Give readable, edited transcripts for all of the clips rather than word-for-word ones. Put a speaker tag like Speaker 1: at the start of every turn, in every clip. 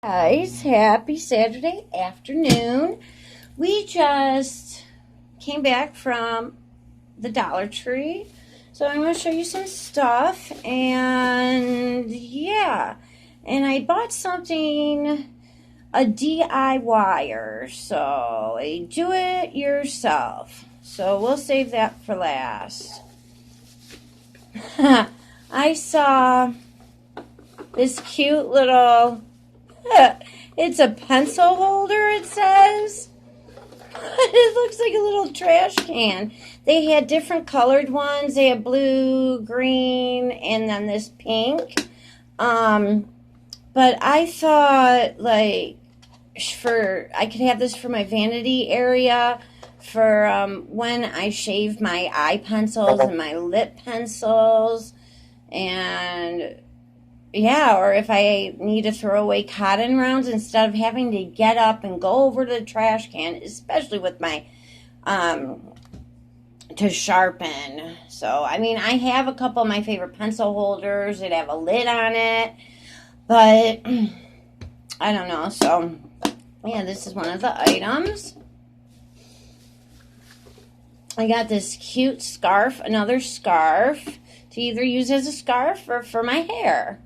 Speaker 1: Guys, happy Saturday afternoon. We just came back from the Dollar Tree, so I'm going to show you some stuff. And yeah, and I bought something, a DIYer, so a do-it-yourself. So we'll save that for last. I saw this cute little, it's a pencil holder, it says. It looks like a little trash can. They had different colored ones. They had blue, green, and then this pink. But I thought, like, I could have this for my vanity area for when I shave my eye pencils and my lip pencils, and yeah, or if I need to throw away cotton rounds instead of having to get up and go over to the trash can, especially with my to sharpen. So I mean, I have a couple of my favorite pencil holders that have a lid on it, but I don't know. So yeah, this is one of the items. I got this cute scarf, another scarf, to either use as a scarf or for my hair.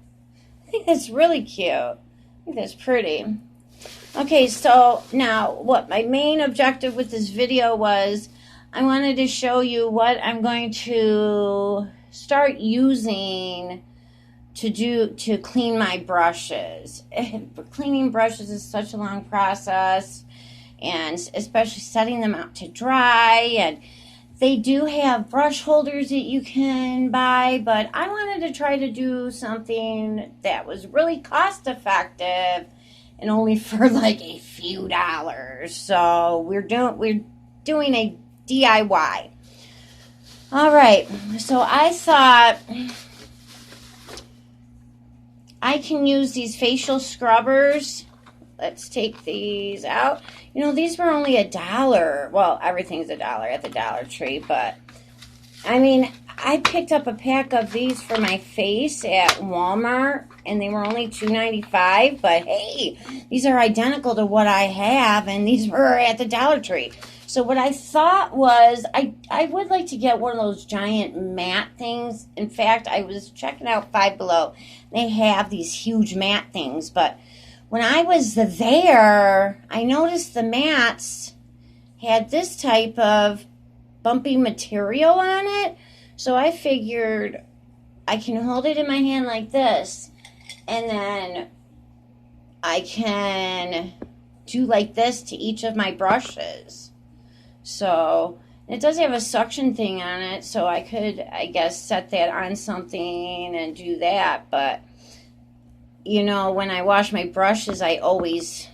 Speaker 1: I think that's really cute. I think that's pretty. Okay, so now what my main objective with this video was, I wanted to show you what I'm going to start using to clean my brushes. Cleaning brushes is such a long process, and especially setting them out to dry. And they do have brush holders that you can buy, but I wanted to try to do something that was really cost effective and only for like a few dollars. So we're doing a DIY. All right, so I thought I can use these facial scrubbers. Let's take these out. You know, these were only $1. Well, everything's $1 at the Dollar Tree, but I mean, I picked up a pack of these for my face at Walmart, and they were only $2.95. But hey, these are identical to what I have, and these were at the Dollar Tree. So what I thought was, I would like to get one of those giant mat things. In fact, I was checking out Five Below. They have these huge mat things, but when I was there, I noticed the mats had this type of bumpy material on it. So I figured I can hold it in my hand like this, and then I can do like this to each of my brushes. So it does have a suction thing on it, so I could, I guess, set that on something and do that. But you know, when I wash my brushes, I always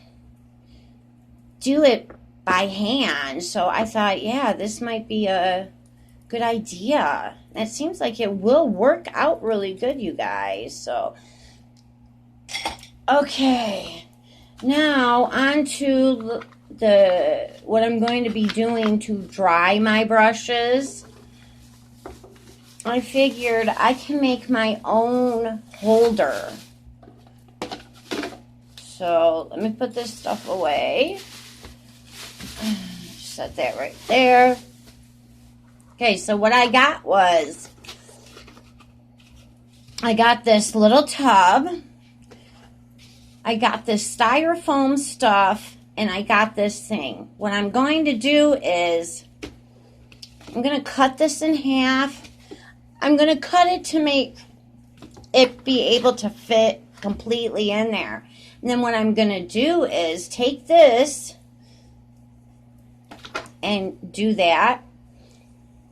Speaker 1: do it by hand. So I thought, yeah, this might be a good idea. It seems like it will work out really good, you guys. So, okay. Now, on to what I'm going to be doing to dry my brushes. I figured I can make my own holder. So let me put this stuff away. Set that right there. Okay, so what I got was, I got this little tub. I got this styrofoam stuff, and I got this thing. What I'm going to do is, I'm going to cut this in half. I'm going to cut it to make it be able to fit completely in there. And then what I'm going to do is take this and do that.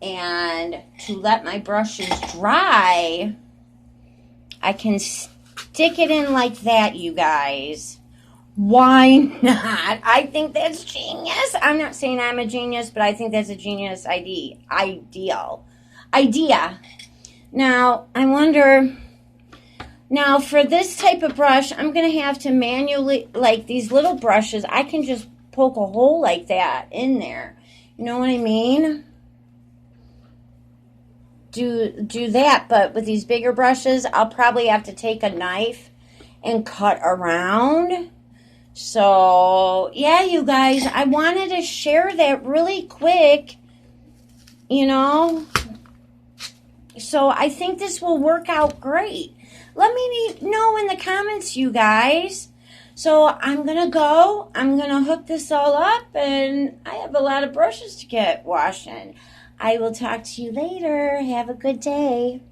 Speaker 1: And to let my brushes dry, I can stick it in like that, you guys. Why not? I think that's genius. I'm not saying I'm a genius, but I think that's a genius idea. Now, I wonder... Now, for this type of brush, I'm going to have to manually, like these little brushes, I can just poke a hole like that in there. You know what I mean? Do that, but with these bigger brushes, I'll probably have to take a knife and cut around So, yeah, you guys, I wanted to share that really quick, you know. So I think this will work out great. Let me know in the comments, you guys. So I'm going to go. I'm going to hook this all up, and I have a lot of brushes to get washing. I will talk to you later. Have a good day.